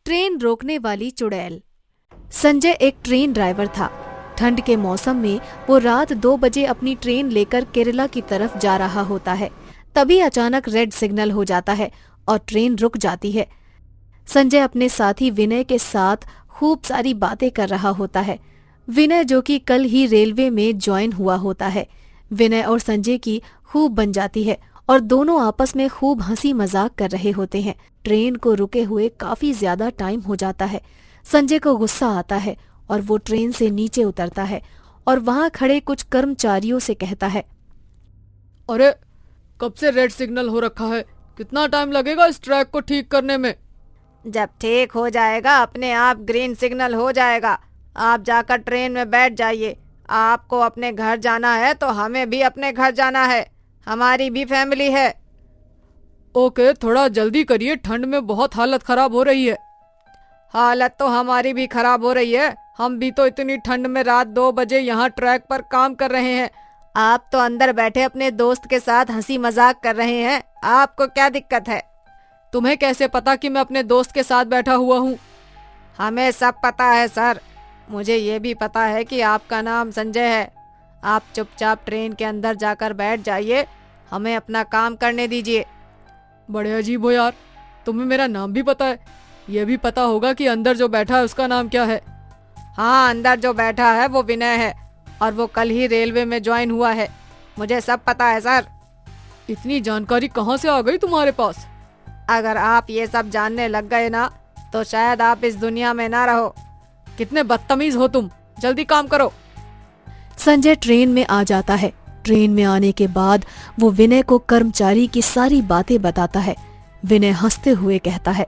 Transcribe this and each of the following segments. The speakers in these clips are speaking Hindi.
ट्रेन रोकने वाली चुड़ैल। संजय एक ट्रेन ड्राइवर था। ठंड के मौसम में वो रात 2 बजे अपनी ट्रेन लेकर केरला की तरफ जा रहा होता है। तभी अचानक रेड सिग्नल हो जाता है और ट्रेन रुक जाती है। संजय अपने साथी विनय के साथ खूब सारी बातें कर रहा होता है। विनय जो कि कल ही रेलवे में ज्वाइन हुआ होता है। विनय और संजय की खूब बन जाती है और दोनों आपस में खूब हंसी मजाक कर रहे होते हैं। ट्रेन को रुके हुए काफी ज्यादा टाइम हो जाता है। संजय को गुस्सा आता है और वो ट्रेन से नीचे उतरता है और वहां खड़े कुछ कर्मचारियों से कहता है, अरे कब से रेड सिग्नल हो रखा है? कितना टाइम लगेगा इस ट्रैक को ठीक करने में? जब ठीक हो जाएगा अपने आप ग्रीन सिग्नल हो जाएगा। आप जाकर ट्रेन में बैठ जाइए। आपको अपने घर जाना है तो हमें भी अपने घर जाना है। हमारी भी फैमिली है। ओके, थोड़ा जल्दी करिए, ठंड में बहुत हालत खराब हो रही है। हालत तो हमारी भी खराब हो रही है। हम भी तो इतनी ठंड में रात 2 बजे यहाँ ट्रैक पर काम कर रहे हैं। आप तो अंदर बैठे अपने दोस्त के साथ हंसी मजाक कर रहे हैं। आपको क्या दिक्कत है? तुम्हें कैसे पता कि मैं अपने दोस्त के साथ बैठा हुआ हूँ? हमें सब पता है सर। मुझे ये भी पता है कि आपका नाम संजय है। आप चुपचाप ट्रेन के अंदर जाकर बैठ जाइए। हमें अपना काम करने दीजिए। बड़े अजीब हो यार, तुम्हें मेरा नाम भी पता है। ये भी पता होगा कि अंदर जो बैठा है उसका नाम क्या है? हाँ, अंदर जो बैठा है वो विनय है और वो कल ही रेलवे में ज्वाइन हुआ है। मुझे सब पता है सर। इतनी जानकारी कहाँ से आ गई तुम्हारे पास? अगर आप ये सब जानने लग गए ना तो शायद आप इस दुनिया में ना रहो। कितने बदतमीज हो तुम, जल्दी काम करो। संजय ट्रेन में आ जाता है। ट्रेन में आने के बाद वो विनय को कर्मचारी की सारी बातें बताता है। विनय हंसते हुए कहता है,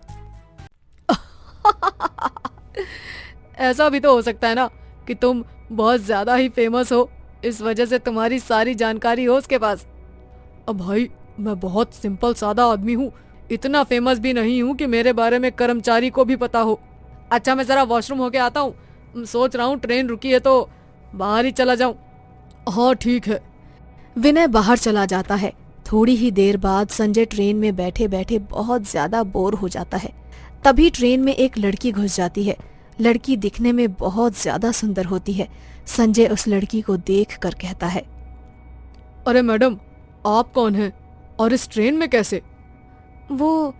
ऐसा भी तो हो सकता है ना कि तुम बहुत ज्यादा ही फेमस हो, इस वजह से तुम्हारी सारी जानकारी हो उसके पास। अब भाई, मैं बहुत सिंपल सादा आदमी हूँ, इतना फेमस भी नहीं हूँ कि मेरे बारे में कर्मचारी को भी पता हो। अच्छा, मैं जरा वॉशरूम होके आता हूँ। सोच रहा हूँ ट्रेन रुकी है तो बाहर ही चला जाऊं। हाँ ठीक है। विनय बाहर चला जाता है। थोड़ी ही देर बाद संजय ट्रेन में बैठे बैठे बहुत ज्यादा बोर हो जाता है। तभी ट्रेन में एक लड़की घुस जाती है। लड़की दिखने में बहुत ज्यादा सुंदर होती है। संजय उस लड़की को देख कर कहता है, अरे मैडम, आप कौन हैं और इस ट्रेन में कैसे? वो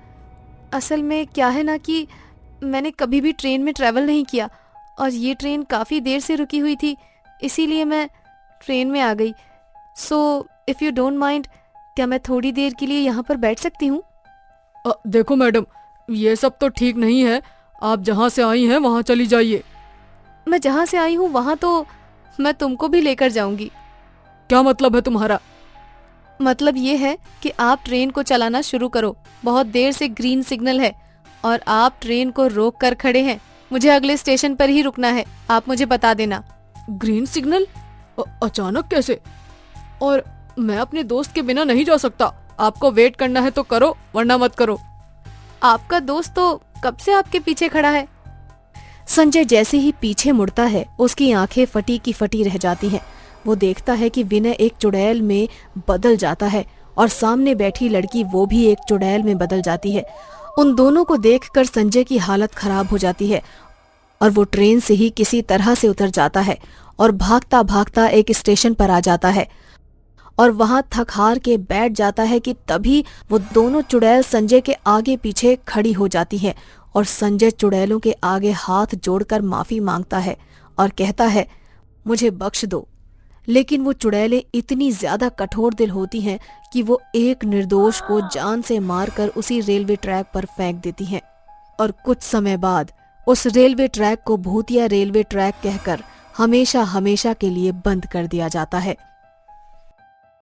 असल में क्या है ना कि मैंने कभी भी ट्रेन में ट्रैवल नहीं किया और ये ट्रेन काफ़ी देर से रुकी हुई थी, इसीलिए मैं ट्रेन में आ गई। So if you don't mind, क्या मैं थोड़ी देर के लिए यहाँ पर बैठ सकती हूँ? देखो मैडम, ये सब तो ठीक नहीं है। आप जहाँ से आई हैं वहाँ चली जाइए। मैं जहाँ से आई हूँ वहाँ तो मैं तुमको भी लेकर जाऊंगी। क्या मतलब है तुम्हारा? मतलब ये है कि आप ट्रेन को चलाना शुरू करो। बहुत देर से ग्रीन सिग्नल है और आप ट्रेन को रोक कर खड़े हैं। मुझे अगले स्टेशन पर ही रुकना है, आप मुझे बता देना। Green signal? अचानक कैसे? और मैं अपने दोस्त के बिना नहीं जा सकता। आपको वेट करना है तो करो, वरना मत करो। आपका दोस्त तो कब से आपके पीछे खड़ा है। संजय जैसे ही पीछे मुड़ता है, उसकी आंखें फटी की फटी रह जाती हैं। वो देखता है कि विनय एक चुड़ैल में बदल जाता है और सामने बैठी लड़की वो भी एक चुड़ैल में बदल जाती है। उन दोनों को देखकर संजय की हालत खराब हो जाती है और वो ट्रेन से ही किसी तरह से उतर जाता है और भागता भागता एक स्टेशन पर आ जाता है और वहां थक हार के बैठ जाता है कि तभी वो दोनों चुड़ैल संजय के आगे पीछे खड़ी हो जाती हैं और संजय चुड़ैलों के आगे हाथ जोड़कर माफी मांगता है और कहता है, मुझे बख्श दो। लेकिन वो चुड़ैलें इतनी ज्यादा कठोर दिल होती हैं कि वो एक निर्दोष को जान से मारकर उसी रेलवे ट्रैक पर फेंक देती हैं और कुछ समय बाद उस रेलवे ट्रैक को भूतिया रेलवे ट्रैक कहकर हमेशा हमेशा के लिए बंद कर दिया जाता है।